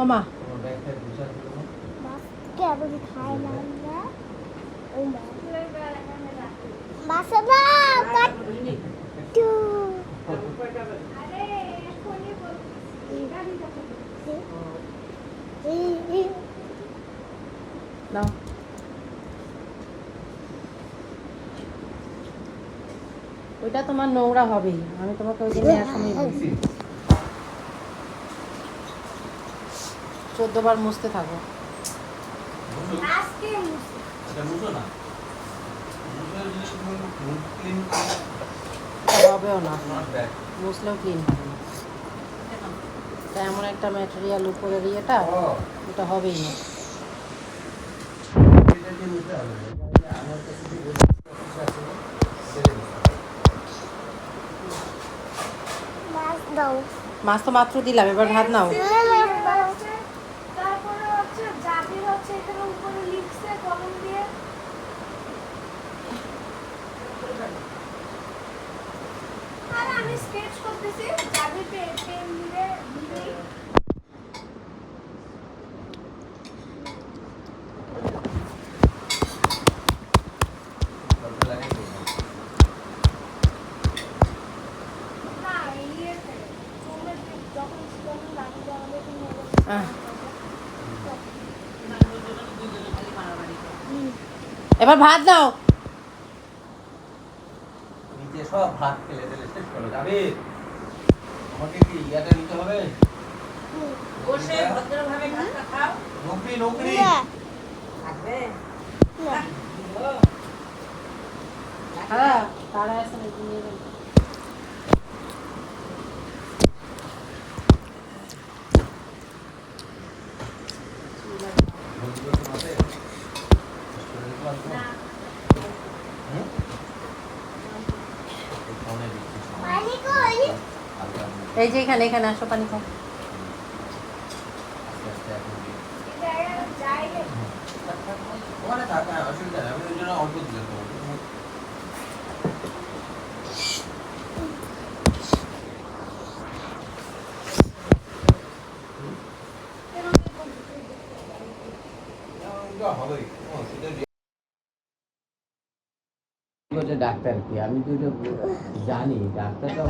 ও মা দাও ওইটা তোমার নোংরা হবেই, আমি তোমাকে ওই দিনে সময় বলছি 14 বার মুছতে থাকো। হবেও না, মুছলেও ক্লিন হবে না। তা এমন একটা ম্যাটেরিয়াল উপরের ইয়েটা, ওটা হবেই না। মাছ তো মাত্র দিলাম, এবার ভাত নাও। আমি স্কেচ করতেছি জাবি পেন দিয়ে এবার ভাত দাও। নিচে সব ভাত ফেলে দিলে শেষ করে যাবে। আমাকে কি ইয়াটা নিতে হবে? বসে ভদ্রভাবে ভাতটা খাও। নকরি নকরি থাকবে হ্যাঁ তারা আছে নাকি নিয়ে যাবে। এই যে এখানে এখানে আসো, পানি খাও। ওখানে থাকা অসুবিধা নেই, আমি ওই জন্য অল্প দিলাম তোমাকে। হবেই ডাক্তার কি আমি তো জানি ডাক্তার তো